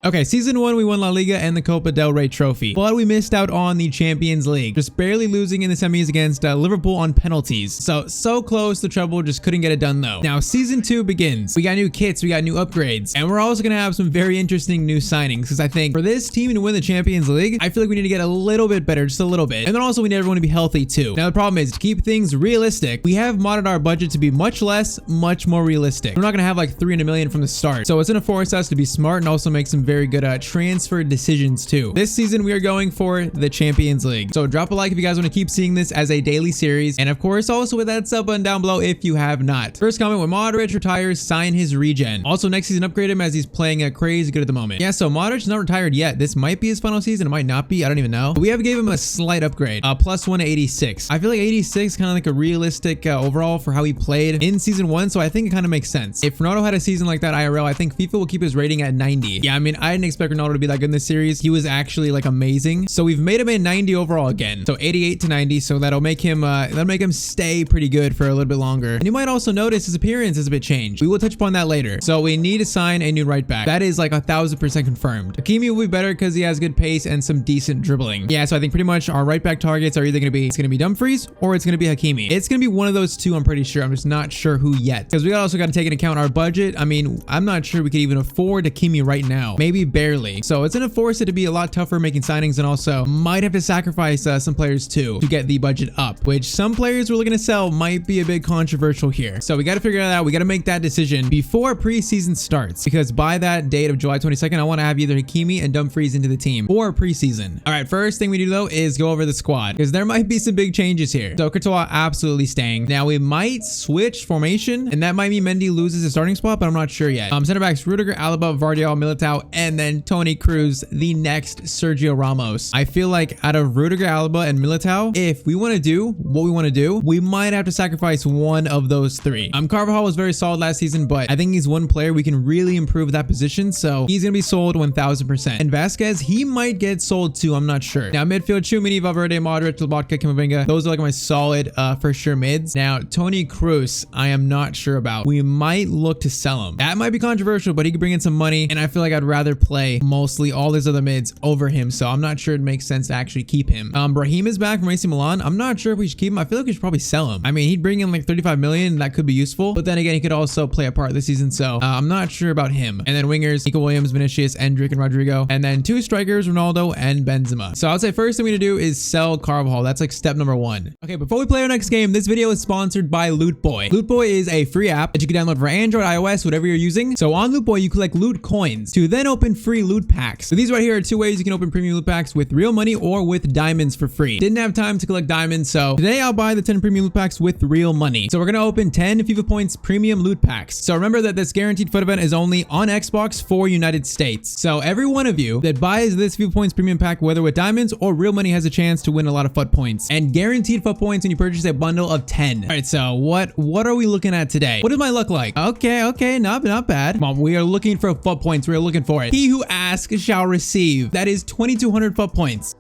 Okay, season 1 we won La Liga and the Copa del Rey trophy, but we missed out on the Champions League, just barely losing in the semis against Liverpool on penalties. So close to treble, just couldn't get it done though. Now season 2 begins. We got new kits, we got new upgrades, and we're also gonna have some very interesting new signings, because I think for this team to win the Champions League, I feel like we need to get a little bit better, just a little bit. And then also we need everyone to be healthy too. Now the problem is, to keep things realistic, we have modded our budget to be much less, much more realistic. We're not gonna have like 300 million from the start, so it's gonna force us to be smart and also make some very good transfer decisions too. This season we are going for the Champions League, so drop a like if you guys want to keep seeing this as a daily series, and of course also with that sub button down below if you have not. First comment: when Modric retires, sign his regen. Also next season upgrade him, as he's playing crazy good at the moment. Yeah, so Modric's not retired yet. This might be his final season, it might not be, I don't even know. But we have gave him a slight upgrade, +1 to 86. I feel like 86 kind of like a realistic overall for how he played in season 1, so I think it kind of makes sense. If Ronaldo had a season like that IRL, I think FIFA will keep his rating at 90. Yeah, I mean, I didn't expect Ronaldo to be that good in this series. He was actually like amazing, so we've made him a 90 overall again, so 88 to 90, so that'll make him stay pretty good for a little bit longer. And you might also notice his appearance is a bit changed. We will touch upon that later. So we need to sign a new right back. That is like 1000% confirmed. Hakimi will be better because he has good pace and some decent dribbling. Yeah, so I think pretty much our right back targets are either it's gonna be Dumfries or it's gonna be Hakimi. It's gonna be one of those two, I'm pretty sure. I'm just not sure who yet, because we also got to take into account our budget. I mean, I'm not sure we could even afford Hakimi right now, maybe barely. So it's gonna force it to be a lot tougher making signings, and also might have to sacrifice some players too to get the budget up, which some players we're looking to sell might be a bit controversial here. So we got to figure that out. We got to make that decision before preseason starts, because by that date of July 22nd, I want to have either Hakimi and Dumfries into the team for preseason. All right, first thing we do though is go over the squad, because there might be some big changes here. So Courtois absolutely staying. Now we might switch formation, and that might mean Mendy loses his starting spot, but I'm not sure yet. Center backs Rudiger, Alaba, Vardiol, Militao, and then Toni Kroos, the next Sergio Ramos. I feel like out of Rudiger, Alaba, and Militao, if we want to do what we want to do, we might have to sacrifice one of those three. Carvajal was very solid last season, but I think he's one player we can really improve that position, so he's gonna be sold 1000%. And Vasquez, he might get sold too, I'm not sure. Now midfield, Tchouaméni, Valverde, Modric, Lobotka, Camavinga, those are like my solid for sure mids. Now Toni Kroos, I am not sure about. We might look to sell him. That might be controversial, but he could bring in some money, and I feel like I'd rather play mostly all these other mids over him, so I'm not sure it makes sense to actually keep him. Brahim is back from AC Milan. I'm not sure if we should keep him. I feel like we should probably sell him. I mean, he'd bring in like 35 million, that could be useful, but then again, he could also play a part this season, so I'm not sure about him. And then wingers, Nico Williams, Vinicius, Endrick, and Rodrigo, and then two strikers, Ronaldo and Benzema. So I'd say first thing we need to do is sell Carvajal. That's like step number 1. Okay, before we play our next game, this video is sponsored by Loot Boy. Loot Boy is a free app that you can download for Android, iOS, whatever you're using. So on Loot Boy, you collect loot coins to then open free loot packs. So these right here are two ways you can open premium loot packs: with real money or with diamonds for free. Didn't have time to collect diamonds, so today I'll buy the 10 premium loot packs with real money. So we're gonna open 10 FIFA points premium loot packs. So remember that this guaranteed foot event is only on Xbox for United States. So every one of you that buys this FIFA points premium pack, whether with diamonds or real money, has a chance to win a lot of foot points, and guaranteed foot points when you purchase a bundle of 10. All right, so what are we looking at today? What is my luck like? Okay, not bad. Come on, we are looking for foot points. We are looking for it. He who asks shall receive. That is 2200 foot points.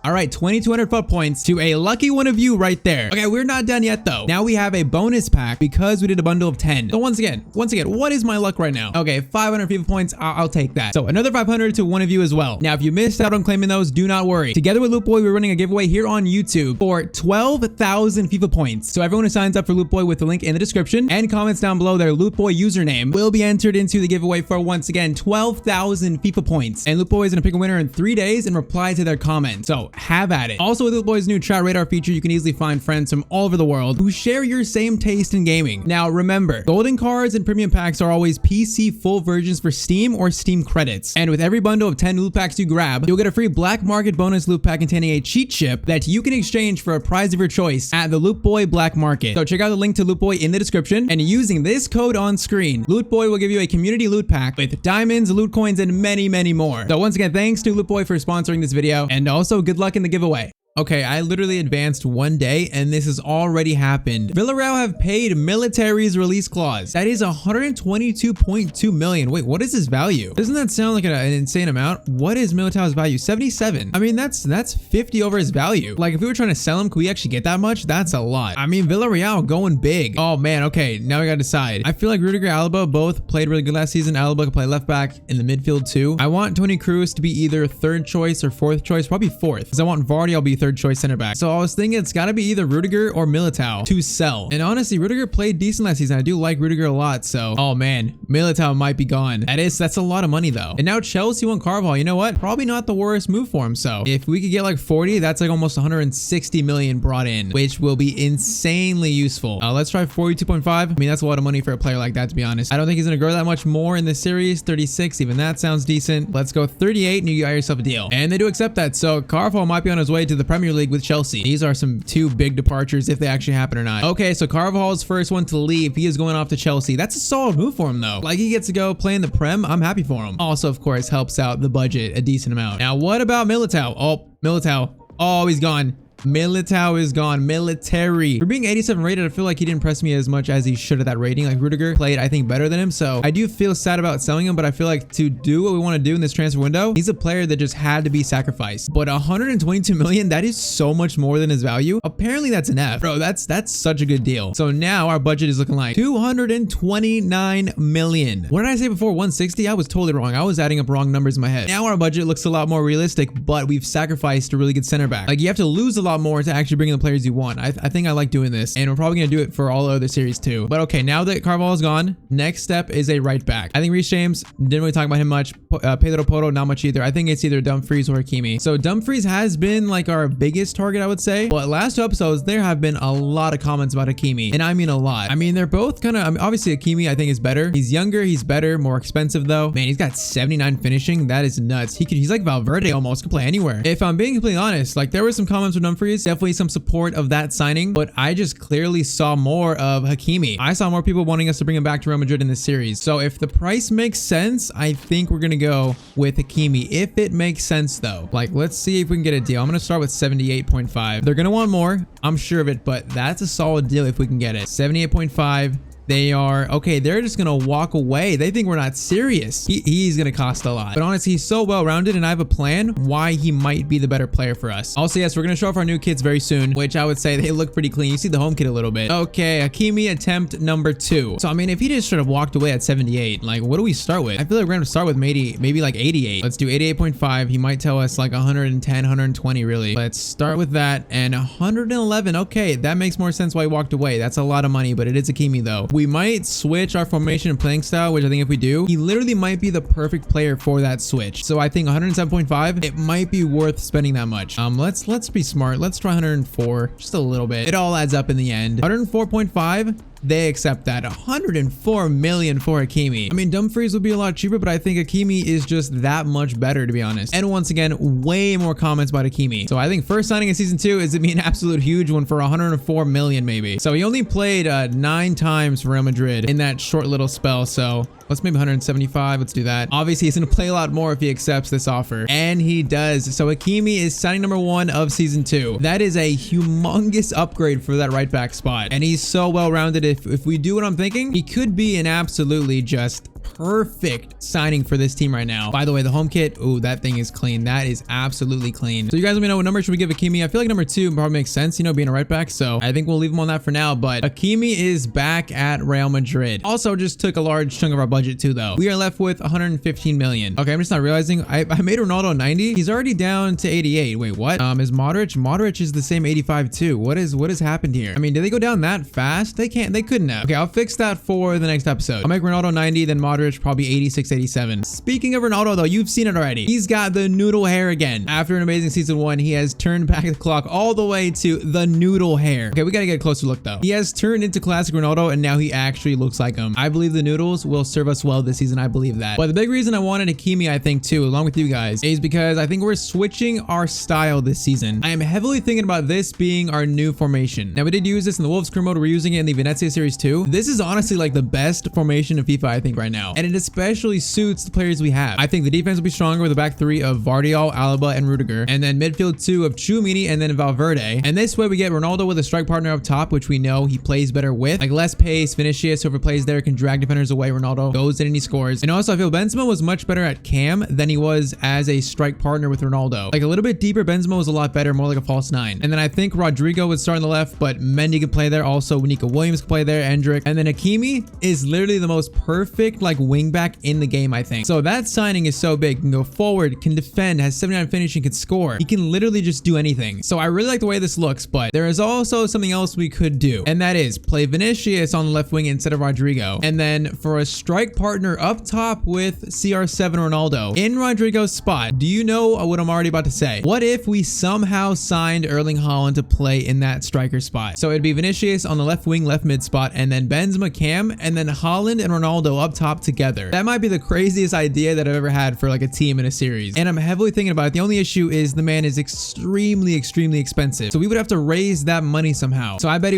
All right, 2200 foot points to a lucky one of you right there. Okay, we're not done yet though. Now we have a bonus pack because we did a bundle of 10. So once again, what is my luck right now? Okay, 500 FIFA points, I'll take that. So another 500 to one of you as well. Now, if you missed out on claiming those, do not worry. Together with Loot Boy, we're running a giveaway here on YouTube for 12,000 FIFA points. So everyone who signs up for Loot Boy with the link in the description and comments down below their Loot Boy username will be entered into the giveaway for, once again, 12,000 FIFA points. And Loot Boy is gonna pick a winner in 3 days and reply to their comment. So have at it. Also, with Loot Boy's new chat radar feature, you can easily find friends from all over the world who share your same taste in gaming. Now remember, golden cards and premium packs are always PC full versions for Steam or Steam credits. And with every bundle of 10 loot packs you grab, you'll get a free black market bonus loot pack containing a cheat chip that you can exchange for a prize of your choice at the Loot Boy black market. So check out the link to Loot Boy in the description, and using this code on screen, Loot Boy will give you a community loot pack with diamonds, loot coins, and many more. So once again, thanks to Loot Boy for sponsoring this video, and also good luck in the giveaway. Okay, I literally advanced one day and this has already happened. Villarreal have paid Military's release clause. That is 122.2 million. Wait, what is this value? Doesn't that sound like an insane amount? What is Militao's value? 77. I mean, that's 50 over his value. Like, if we were trying to sell him, could we actually get that much? That's a lot. I mean, Villarreal going big. Oh man, okay, now we gotta decide. I feel like Rudiger, Alaba both played really good last season. Alaba could play left back in the midfield too. I want Toni Kroos to be either third choice or fourth choice, probably fourth, because I want Vardy, I'll be third choice center back. So I was thinking it's got to be either Rudiger or Militao to sell. And honestly, Rudiger played decent last season. I do like Rudiger a lot. So, oh man, Militao might be gone. That's a lot of money though. And now Chelsea want Carvajal. You know what? Probably not the worst move for him. So if we could get like 40, that's like almost 160 million brought in, which will be insanely useful. Let's try 42.5. I mean, that's a lot of money for a player like that, to be honest. I don't think he's going to grow that much more in this series. 36, even that sounds decent. Let's go 38 and you got yourself a deal. And they do accept that. So Carvajal might be on his way to the Premier League with Chelsea. These are some two big departures if they actually happen or not. Okay, so Carvajal's first one to leave. He is going off to Chelsea. That's a solid move for him though. Like, he gets to go play in the Prem. I'm happy for him. Also, of course, helps out the budget a decent amount. Now, what about Militao? Oh, Militao. Oh, he's gone. Militao is gone. Military. For being 87 rated, I feel like he didn't impress me as much as he should at that rating. Like, Rudiger played, I think, better than him. So I do feel sad about selling him, but I feel like to do what we want to do in this transfer window, he's a player that just had to be sacrificed. But 122 million, that is so much more than his value. Apparently that's an F. Bro, that's such a good deal. So now our budget is looking like 229 million. What did I say before? 160? I was totally wrong. I was adding up wrong numbers in my head. Now our budget looks a lot more realistic, but we've sacrificed a really good center back. Like, you have to lose a lot more to actually bring in the players you want. I think I like doing this, and we're probably gonna do it for all the other series too. But okay, now that Carvalho is gone, next step is a right back. I think Reece James, didn't really talk about him much. Pedro Porro, not much either. I think it's either Dumfries or Hakimi. So Dumfries has been like our biggest target, I would say. But last two episodes, there have been a lot of comments about Hakimi, and I mean a lot. I mean, they're both kind of, obviously Hakimi I think is better. He's younger, he's better, more expensive though. Man, he's got 79 finishing. That is nuts. He's like Valverde almost, can play anywhere. If I'm being completely honest, like, there were some comments from Dumfries, definitely some support of that signing, but I just clearly saw more of Hakimi. I saw more people wanting us to bring him back to Real Madrid in this series. So if the price makes sense, I think we're gonna go with Hakimi. If it makes sense though, like, let's see if we can get a deal. I'm gonna start with 78.5. They're gonna want more, I'm sure of it, but that's a solid deal if we can get it. 78.5. They are okay. They're just gonna walk away. They think we're not serious. He's gonna cost a lot, but honestly, he's so well-rounded, and I have a plan why he might be the better player for us. Also, yes, we're gonna show off our new kits very soon, which I would say they look pretty clean. You see the home kit a little bit. Okay, Hakimi attempt number 2. So I mean, if he just should have walked away at 78, like, what do we start with? I feel like we're gonna start with maybe like 88. Let's do 88.5. He might tell us like 110, 120 really. Let's start with that, and 111. Okay, that makes more sense why he walked away. That's a lot of money, but it is Hakimi though. We might switch our formation and playing style, which I think if we do, he literally might be the perfect player for that switch. So I think 107.5, it might be worth spending that much. Let's be smart. Let's try 104, just a little bit. It all adds up in the end. 104.5. They accept that. 104 million for Hakimi. I mean, Dumfries would be a lot cheaper, but I think Hakimi is just that much better, to be honest. And once again, way more comments about Hakimi. So I think first signing in season 2 is to be an absolute huge one for 104 million maybe. So he only played 9 times for Real Madrid in that short little spell. So let's maybe 175. Let's do that. Obviously, he's going to play a lot more if he accepts this offer. And he does. So Hakimi is signing number 1 of season 2. That is a humongous upgrade for that right back spot. And he's so well-rounded. If we do what I'm thinking, he could be an absolutely just perfect signing for this team right now. By the way, the home kit, ooh, that thing is clean. That is absolutely clean. So you guys let me know what number should we give Hakimi. I feel like number 2 probably makes sense, you know, being a right back. So I think we'll leave him on that for now. But Hakimi is back at Real Madrid. Also just took a large chunk of our budget too, though. We are left with 115 million. Okay, I'm just not realizing I made Ronaldo 90. He's already down to 88. Wait, what? Is Modric is the same 85 too. What has happened here? I mean, did they go down that fast? They couldn't have. Okay, I'll fix that for the next episode. I'll make Ronaldo 90, then Modric probably 86, 87. Speaking of Ronaldo though, you've seen it already. He's got the noodle hair again. After an amazing season 1, he has turned back the clock all the way to the noodle hair. Okay, we gotta get a closer look though. He has turned into classic Ronaldo, and now he actually looks like him. I believe the noodles will serve us well this season. I believe that. But the big reason I wanted Hakimi, I think too, along with you guys, is because I think we're switching our style this season. I am heavily thinking about this being our new formation. Now, we did use this in the Wolves crew mode. We're using it in the Venezia series too. This is honestly like the best formation in FIFA, I think, right now. now. And it especially suits the players we have. I think the defense will be stronger with a back three of Vardiol, Alaba, and Rudiger. And then midfield two of Tchouaméni and then Valverde. And this way we get Ronaldo with a strike partner up top, which we know he plays better with. Like less pace, Vinicius, whoever plays there can drag defenders away. Ronaldo goes in and he scores. And also I feel Benzema was much better at cam than he was as a strike partner with Ronaldo. Like a little bit deeper, Benzema was a lot better, more like a false nine. And then I think Rodrigo would start on the left, but Mendy could play there. Also Nico Williams could play there, Endrick. And then Hakimi is literally the most perfect like wing back in the game, I think. So that signing is so big. Can go forward, can defend, has 79 finishing, can score. He can literally just do anything. So I really like the way this looks, but there is also something else we could do. And that is play Vinicius on the left wing instead of Rodrigo. And then for a strike partner up top with CR7 Ronaldo in Rodrigo's spot. Do you know what I'm already about to say? What if we somehow signed Erling Haaland to play in that striker spot? So it'd be Vinicius on the left wing, left mid spot, and then Benzema cam, and then Haaland and Ronaldo up top together. That might be the craziest idea that I've ever had for like a team in a series. And I'm heavily thinking about it. The only issue is the man is extremely expensive. So we would have to raise that money somehow. So I bet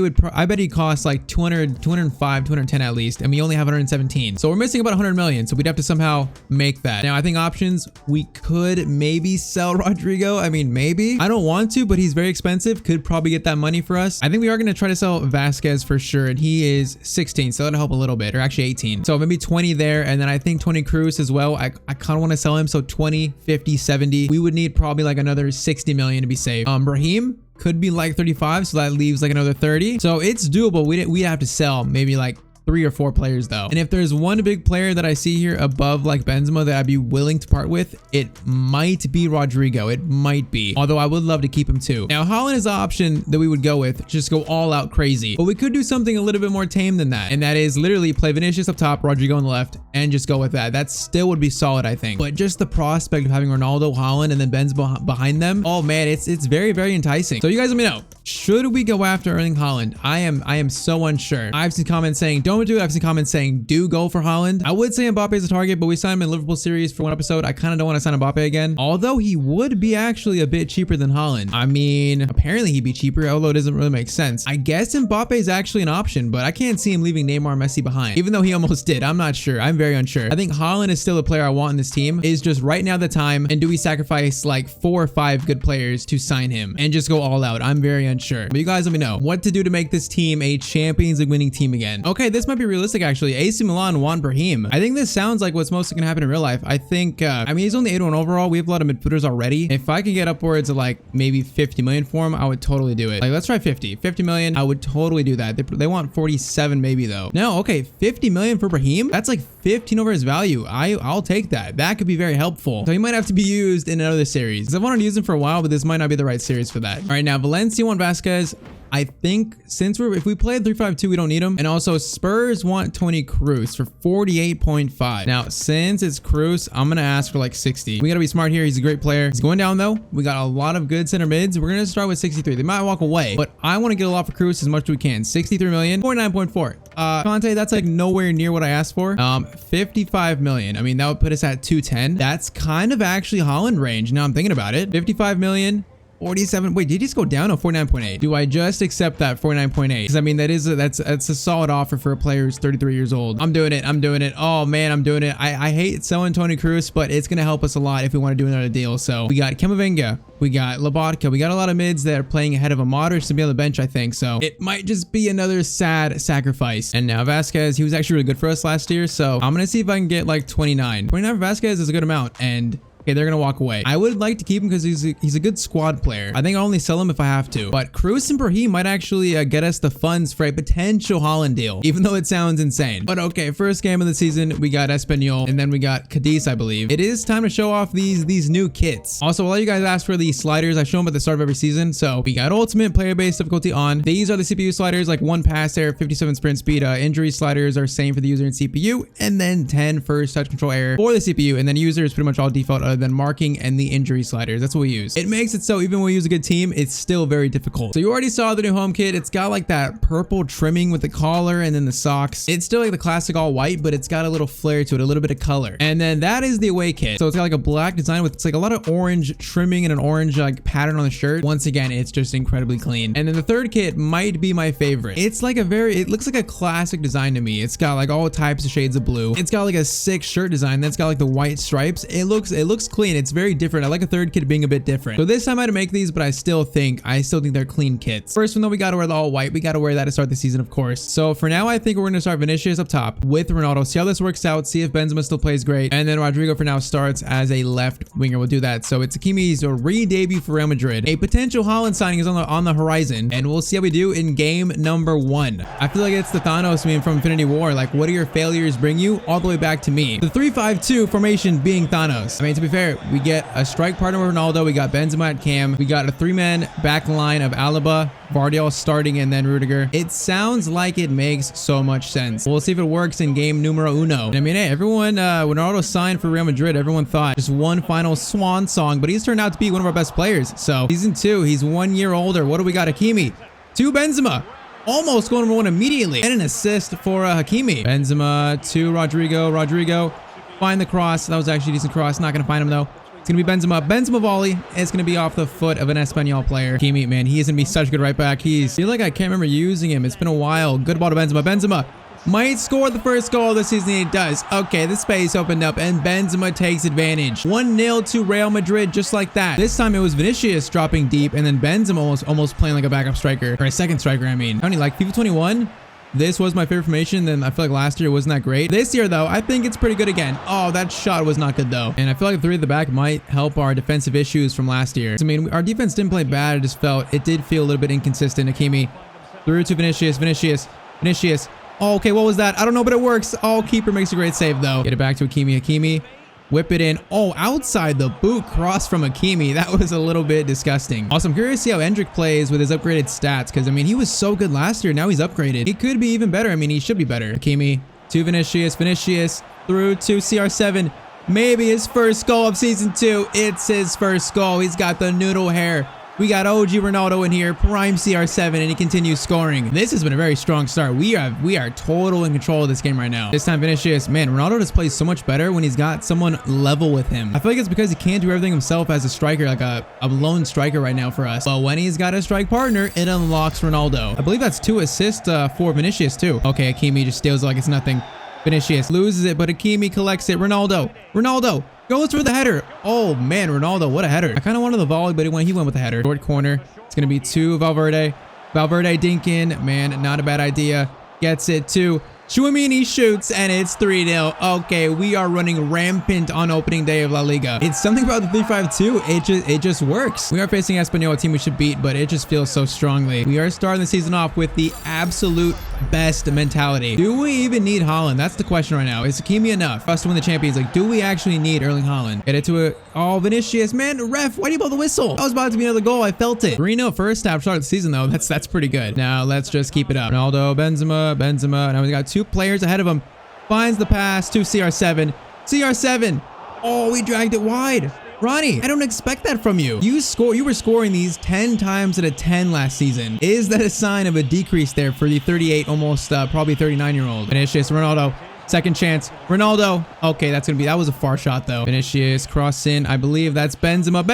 he costs like 200, 205, 210 at least. And we only have 117. So we're missing about 100 million. So we'd have to somehow make that. Now I think options, we could maybe sell Rodrigo. I mean, maybe. I don't want to, but he's very expensive. Could probably get that money for us. I think we are going to try to sell Vasquez for sure. And he is 16. So that'll help a little bit, or actually 18. So maybe 20 there. And then I think 20 Cruz as well. I kind of want to sell him. So 20, 50, 70. We would need probably like another 60 million to be safe. Brahim could be like 35. So that leaves like another 30. So it's doable. We have to sell maybe like 3 or 4 players though. And if there's one big player that I see here above like Benzema that I'd be willing to part with, it might be Rodrigo. It might be. Although I would love to keep him too. Now Haaland is the option that we would go with. Just go all out crazy. But we could do something a little bit more tame than that. And that is literally play Vinicius up top, Rodrigo on the left, and just go with that. That still would be solid, I think. But just the prospect of having Ronaldo, Haaland, and then Benzema behind them. Oh man, it's very enticing. So you guys let me know. Should we go after Erling Haaland? I am so unsure. I've seen comments saying don't do it. I've seen comments saying do go for Haaland. I would say Mbappe is a target, but we signed him in Liverpool series for one episode. I kind of don't want to sign Mbappe again. Although he would be actually a bit cheaper than Haaland. I mean, apparently he'd be cheaper, although it doesn't really make sense. I guess Mbappe is actually an option, but I can't see him leaving Neymar and Messi behind, even though he almost did. I'm not sure. I'm very unsure. I think Haaland is still a player I want in this team. Is just right now the time, and do we sacrifice like 4 or 5 good players to sign him and just go all out? I'm very unsure. But you guys let me know what to do to make this team a Champions League winning team again. Okay, this might be realistic actually. AC Milan want Brahim. I think this sounds like what's mostly gonna happen in real life. I think, I mean, he's only 81 overall. We have a lot of midfielders already. If I can get upwards of like maybe 50 million for him, I would totally do it. Like, let's try 50 million. I would totally do that. They want 47 maybe though. No, okay, 50 million for Brahim. That's like 15 over his value. I'll take that. That could be very helpful. So he might have to be used in another series, because I've wanted to use him for a while, but this might not be the right series for that. All right, now Valencia want Vasquez. I think since if we played 3-5-2, we don't need him. And also Spurs want Toni Kroos for 48.5. Now, since it's Kroos, I'm going to ask for like 60. We got to be smart here. He's a great player. He's going down though. We got a lot of good center mids. We're going to start with 63. They might walk away, but I want to get a lot for Kroos as much as we can. 63 million, 49.4. Conte, that's like nowhere near what I asked for. 55 million. I mean, that would put us at 210. That's kind of actually Haaland range. Now I'm thinking about it. 55 million. 47. Wait, did he just go down? 49.8. Do I just accept that 49.8? Because I mean, that's a solid offer for a player who's 33 years old. I'm doing it. Oh man, I'm doing it. I hate selling Toni Kroos, but it's gonna help us a lot if we want to do another deal. So we got Camavinga, we got Lobotka, we got a lot of mids that are playing ahead of a Modric to be on the bench, I think. So it might just be another sad sacrifice. And now Vasquez, he was actually really good for us last year. So I'm gonna see if I can get like 29. 29 for Vasquez is a good amount. And okay, they're gonna walk away. I would like to keep him because he's a good squad player. I think I'll only sell him if I have to. But Kroos and Brahim might actually get us the funds for a potential Haaland deal, even though it sounds insane. But okay, first game of the season, we got Espanyol, and then we got Cadiz, I believe. It is time to show off these new kits. Also, a lot of you guys asked for the sliders. I show them at the start of every season. So we got ultimate, player-based difficulty on. These are the CPU sliders, like 1 pass error, 57 sprint speed. Injury sliders are same for the user and CPU, and then 10 first touch control error for the CPU, and then user is pretty much all default other than marking and the injury sliders. That's what we use. It makes it so even when we use a good team, it's still very difficult. So you already saw the new home kit. It's got like that purple trimming with the collar and then the socks. It's still like the classic all white, but it's got a little flair to it, a little bit of color. And then that is the away kit. So it's got like a black design with, it's like a lot of orange trimming and an orange like pattern on the shirt. Once again, it's just incredibly clean. And then the third kit might be my favorite. It's like it looks like a classic design to me. It's got like all types of shades of blue. It's got like a sick shirt design that's got like the white stripes. It looks clean. It's very different. I like a third kit being a bit different. So this time I had to make these, but I still think they're clean kits. First one though, we gotta wear the all white. We gotta wear that to start the season, of course. So for now, I think we're gonna start Vinicius up top with Ronaldo. See how this works out. See if Benzema still plays great. And then Rodrigo for now starts as a left winger. We'll do that. So it's Hakimi's re-debut for Real Madrid. A potential Haaland signing is on the horizon, and we'll see how we do in game number 1. I feel like it's the Thanos meme from Infinity War. Like, what do your failures bring you? All the way back to me. The 3-5-2 formation being Thanos. I mean, to be fair, we get a strike partner with Ronaldo. We got Benzema at cam. We got a 3-man back line of Alaba, Vardiol starting, and then Rudiger. It sounds like it makes so much sense. We'll see if it works in game numero uno. And I mean, hey, everyone, when Ronaldo signed for Real Madrid, everyone thought just one final swan song, but he's turned out to be one of our best players. So season 2, he's 1 year older. What do we got? Hakimi to Benzema. Almost going number 1 immediately. And an assist for Hakimi. Benzema to Rodrigo. Rodrigo find the cross. That was actually a decent cross. Not going to find him though. It's going to be Benzema. Benzema volley. It's going to be off the foot of an Espanyol player. Hakimi, man, he is going to be such a good right back. I feel like I can't remember using him. It's been a while. Good ball to Benzema. Benzema might score the first goal of the season. He does. Okay, the space opened up and Benzema takes advantage. 1-0 to Real Madrid, just like that. This time it was Vinicius dropping deep and then Benzema almost playing like a backup striker, or a second striker, I mean. How many, like FIFA 21? This was my favorite formation. Then I feel like last year wasn't that great. This year though, I think it's pretty good again. Oh, that shot was not good though. And I feel like the 3 at the back might help our defensive issues from last year. I mean, our defense didn't play bad. I just felt it did feel a little bit inconsistent. Hakimi through to Vinicius. Vinicius. Oh, okay, what was that? I don't know, but it works. Oh, keeper makes a great save though. Get it back to Hakimi. Hakimi. Whip it in. Oh, outside the boot cross from Hakimi. That was a little bit disgusting. Also, I'm curious to see how Endrick plays with his upgraded stats, because, I mean, he was so good last year. Now he's upgraded. He could be even better. I mean, he should be better. Hakimi to Vinicius. Vinicius through to CR7. Maybe his first goal of season 2. It's his first goal. He's got the noodle hair. We got OG Ronaldo in here, prime CR7, and he continues scoring. This has been a very strong start. We are total in control of this game right now. This time Vinicius, man, Ronaldo just plays so much better when he's got someone level with him. I feel like it's because he can't do everything himself as a striker, like a lone striker right now for us. But when he's got a strike partner, it unlocks Ronaldo. I believe that's 2 assists for Vinicius too. Okay, Hakimi just steals it like it's nothing. Vinicius loses it, but Hakimi collects it. Ronaldo goes for the header. Oh man, Ronaldo, what a header. I kind of wanted the volley, but he went with the header. Short corner. It's going to be to Valverde. Valverde dinking. Man, not a bad idea. Gets it to Tchouaméni, shoots, and it's 3-0. Okay, we are running rampant on opening day of La Liga. It's something about the 3-5-2. It just works. We are facing Espanyol, a team we should beat, but it just feels so strongly. We are starting the season off with the absolute best mentality. Do we even need Haaland? That's the question right now. Is Hakimi enough for us to win the Champions League? Do we actually need Erling Haaland? Get it to it. Oh, Vinicius, man, ref, why do you blow the whistle? That was about to be another goal. I felt it. 3-0 first half start of the season though. That's pretty good. Now let's just keep it up. Ronaldo, Benzema. Now we got 2 players ahead of him. Finds the pass to CR7. CR7. Oh, we dragged it wide. Ronnie, I don't expect that from you. You were scoring these 10 times out of 10 last season. Is that a sign of a decrease there for the 38, almost probably 39-year-old? Vinicius, Ronaldo. Second chance. Ronaldo. Okay, that was a far shot though. Vinicius cross in. I believe that's Benzema.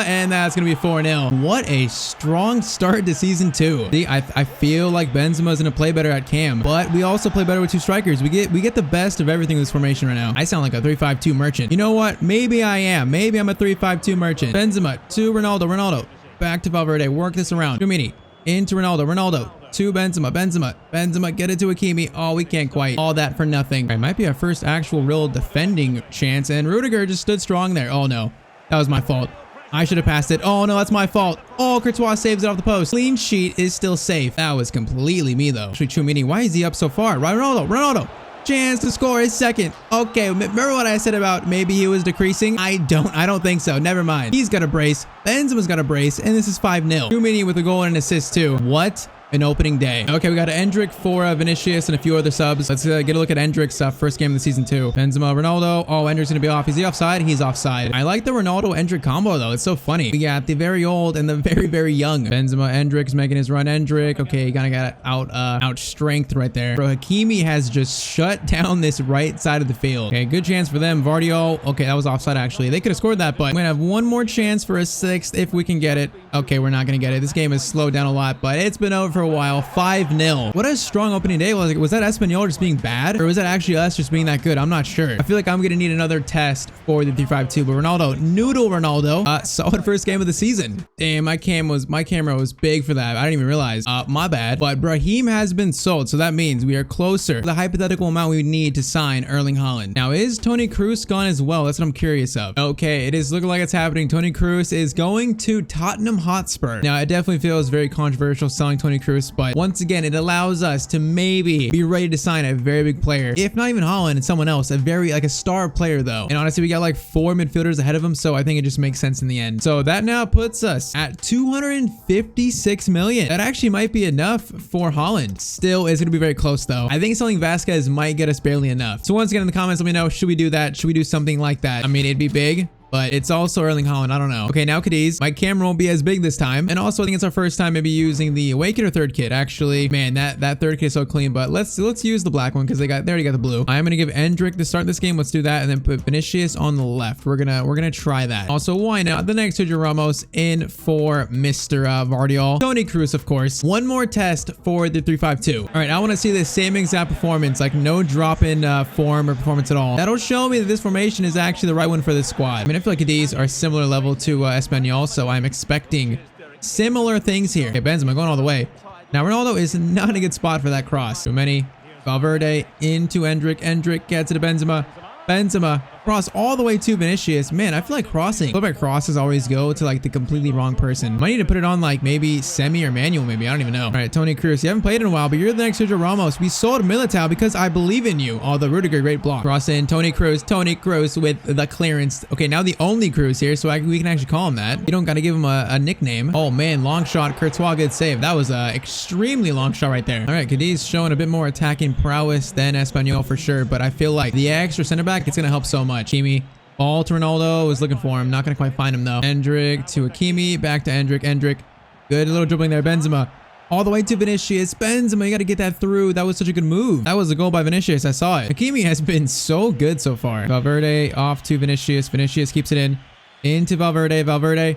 And that's going to be 4-0. What a strong start to season 2. See, I feel like Benzema's going to play better at cam, but we also play better with 2 strikers. We get the best of everything in this formation right now. I sound like a 3-5-2 merchant. You know what? Maybe I am. Maybe I'm a 3-5-2 merchant. Benzema to Ronaldo. Back to Valverde. Work this around. Tchouaméni into Ronaldo. To Benzema, get it to Hakimi. Oh, we can't quite. All that for nothing. It might be our first actual real defending chance, and Rudiger just stood strong there. Oh no, that was my fault. I should have passed it. Oh no, that's my fault. Oh, Courtois saves it off the post. Clean sheet is still safe. That was completely me though. Actually, Tchouaméni, why is he up so far? Ronaldo. Chance to score his second. Okay, remember what I said about maybe he was decreasing? I don't think so. Never mind. He's got a brace. Benzema's got a brace, and this is 5-0. Tchouaméni with a goal and an assist too. What an opening day. Okay, we got Endrick for Vinicius and a few other subs. Let's get a look at Endrick's first game of the season 2. Benzema, Ronaldo. Oh, Endrick's gonna be off. Is he offside? He's offside. I like the Ronaldo-Endrick combo though. It's so funny. We got the very old and the very, very young. Benzema, Endrick's making his run. Endrick. Okay, he kind of got out strength right there. Bro, Hakimi has just shut down this right side of the field. Okay, good chance for them. Vardio. Okay, that was offside actually. They could have scored that, but we're gonna have one more chance for a sixth if we can get it. Okay, we're not gonna get it. This game has slowed down a lot, but it's been over for a while. 5-0. What a strong opening day. Was that Espanyol just being bad? Or was that actually us just being that good? I'm not sure. I feel like I'm gonna need another test for the 352, but Ronaldo, noodle Ronaldo, solid first game of the season. Damn, my camera was big for that. I didn't even realize. My bad. But Brahim has been sold, so that means we are closer to the hypothetical amount we would need to sign Erling Haaland. Now, is Toni Kroos gone as well? That's what I'm curious of. Okay, it is looking like it's happening. Toni Kroos is going to Tottenham Hotspur. Now, it definitely feels very controversial selling Toni Kroos, but once again, it allows us to maybe be ready to sign a very big player. If not even Haaland and someone else, a star player though. And honestly, we got like 4 midfielders ahead of him, so I think it just makes sense in the end. So that now puts us at 256 million. That actually might be enough for Haaland. Still is going to be very close though. I think selling Vasquez might get us barely enough. So once again in the comments, let me know, should we do that? Should we do something like that? I mean, it'd be big, but it's also Erling Haaland. I don't know. Okay, now Cadiz. My camera won't be as big this time. And also, I think it's our first time maybe using the Awaken or third kit. Actually, man, that third kit is so clean. But let's use the black one because they already got the blue. I'm gonna give Endrick to start this game. Let's do that, and then put Vinicius on the left. We're gonna try that. Also, why not the next Sergio Ramos in for Mr. Vardiol. Toni Kroos, of course. One more test for the 352. All right, I want to see the same exact performance, like no drop in form or performance at all. That'll show me that this formation is actually the right one for this squad. I mean, I feel like these are similar level to Espanyol, so I'm expecting similar things here. Okay, Benzema going all the way. Now, Ronaldo is not in a good spot for that cross. Too many. Valverde into Endrick. Endrick gets it to Benzema. Benzema cross all the way to Vinicius. Man, I feel like crossing. I feel like crosses always go to like the completely wrong person. Might need to put it on like maybe semi or manual maybe. I don't even know. All right, Toni Kroos. You haven't played in a while, but you're the next Sergio Ramos. We sold Militao because I believe in you. Although Rudiger, great block. Cross in. Toni Kroos. Toni Kroos with the clearance. Okay, now the only Kroos here, so we can actually call him that. You don't got to give him a nickname. Oh man, long shot. Courtois, good save. That was a extremely long shot right there. All right, Cadiz showing a bit more attacking prowess than Espanyol for sure, but I feel like the extra center back, it's gonna help so much. Hakimi, ball to Ronaldo, was looking for him. Not gonna quite find him though. Endrick to Hakimi, back to Endrick. Endrick, good little dribbling there. Benzema, all the way to Vinicius. Benzema, you got to get that through. That was such a good move. That was a goal by Vinicius. I saw it. Hakimi has been so good so far. Valverde off to Vinicius. Vinicius keeps it in. Into Valverde. Valverde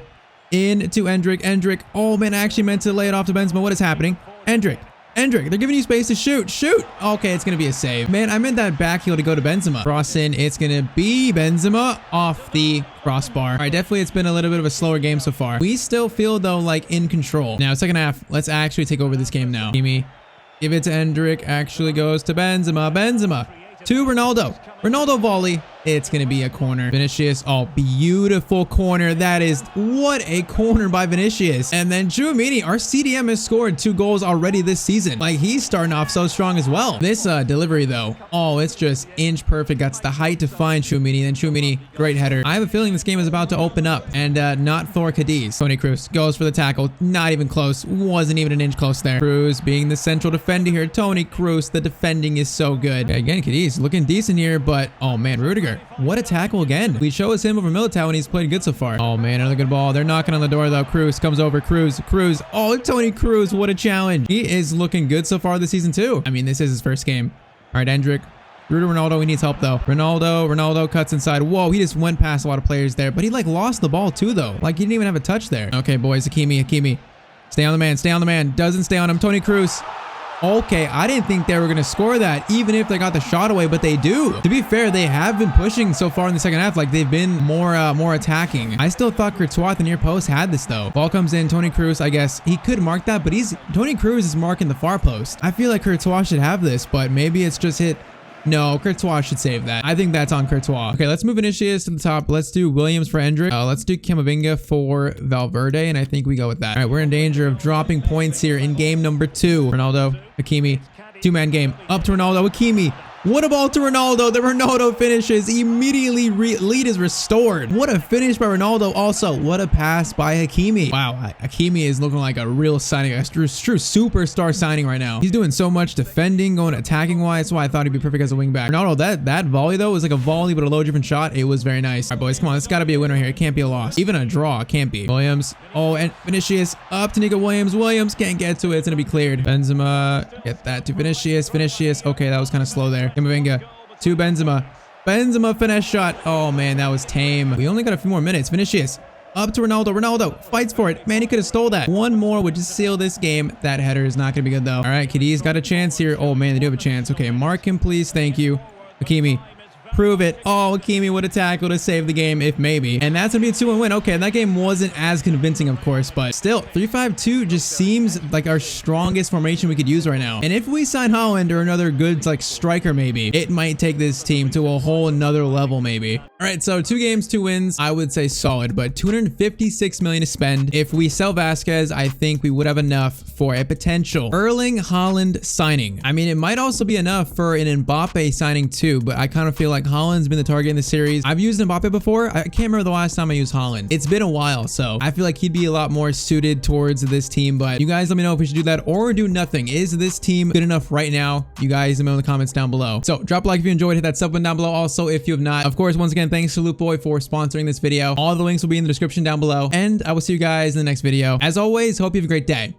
into Endrick. Endrick. Oh man, I actually meant to lay it off to Benzema. What is happening? Endrick. Endrick, they're giving you space to shoot. Shoot. Okay, it's going to be a save. Man, I meant that back heel to go to Benzema. Cross in. It's going to be Benzema off the crossbar. All right, definitely it's been a little bit of a slower game so far. We still feel, though, like in control. Now, second half, let's actually take over this game now. Hakimi, give it to Endrick. Actually goes to Benzema. Benzema to Ronaldo. Ronaldo volley. It's going to be a corner. Vinicius. Oh, beautiful corner. That is what a corner by Vinicius. And then Tchouaméni, our CDM has scored 2 goals already this season. Like, he's starting off so strong as well. This delivery, though. Oh, it's just inch perfect. That's the height to find Tchouaméni. Then Tchouaméni, great header. I have a feeling this game is about to open up and not for Cadiz. Toni Kroos goes for the tackle. Not even close. Wasn't even an inch close there. Kroos being the central defender here. Toni Kroos, the defending is so good. Again, Cadiz looking decent here, but oh man, Rudiger. What a tackle again. We show us him over Militao and he's played good so far. Oh man, another good ball. They're knocking on the door though. Kroos comes over. Kroos. Oh, Toni Kroos. What a challenge. He is looking good so far this season too. I mean, this is his first game. All right, Endrick. Ronaldo, he needs help though. Ronaldo cuts inside. Whoa, he just went past a lot of players there, but he like lost the ball too though. Like he didn't even have a touch there. Okay, boys, Hakimi. Stay on the man. Doesn't stay on him. Toni Kroos. Okay, I didn't think they were going to score that, even if they got the shot away, but they do. To be fair, they have been pushing so far in the second half. Like, they've been more attacking. I still thought Courtois at the near post had this, though. Ball comes in. Toni Kroos, I guess. He could mark that, but Toni Kroos is marking the far post. I feel like Courtois should have this, but maybe it's just hit. No, Courtois should save that. I think that's on Courtois. Okay, let's move Vinicius to the top. Let's do Williams for Endrick. Let's do Camavinga for Valverde, and I think we go with that. All right, we're in danger of dropping points here in game number 2. Ronaldo, Hakimi, 2-man game. Up to Ronaldo, Hakimi. What a ball to Ronaldo. The Ronaldo finishes. Immediately lead is restored. What a finish by Ronaldo. Also, what a pass by Hakimi. Wow, Hakimi is looking like a real signing, a true superstar signing right now. He's doing so much defending, going attacking wise. That's why I thought he'd be perfect as a wing back. Ronaldo, that volley though was like a volley but a low different shot. It was very nice. All right, boys, come on. It's got to be a winner here. It can't be a loss. Even a draw can't be. Williams. Oh, and Vinicius up to Nico Williams. Williams can't get to it. It's going to be cleared. Benzema. Get that to Vinicius. Vinicius. Okay, that was kind of slow there. Camavinga to Benzema. Benzema finesse shot. Oh man, that was tame. We only got a few more minutes. Vinicius up to Ronaldo. Ronaldo fights for it. Man, he could have stole that. One more would just seal this game. That header is not going to be good though. All right, Cadiz got a chance here. Oh man, they do have a chance. Okay, mark him please. Thank you. Hakimi. Prove it. Oh, Hakimi would have tackled to save the game if maybe. And that's gonna be a 2-1 win. Okay, that game wasn't as convincing, of course, but still, 3-5-2 just seems like our strongest formation we could use right now. And if we sign Haaland or another good like striker, maybe it might take this team to a whole another level, maybe. All right, so 2 games, 2 wins. I would say solid, but 256 million to spend. If we sell Vasquez, I think we would have enough for a potential Erling Haaland signing. I mean, it might also be enough for an Mbappe signing too, but I kind of feel like Haaland's been the target in the series. I've used Mbappe before. I can't remember the last time I used Haaland. It's been a while, so I feel like he'd be a lot more suited towards this team, but you guys let me know if we should do that or do nothing. Is this team good enough right now? You guys let me know in the comments down below. So drop a like if you enjoyed, hit that sub button down below also if you have not. Of course, once again, thanks to Loot Boy for sponsoring this video. All the links will be in the description down below, and I will see you guys in the next video. As always, hope you have a great day.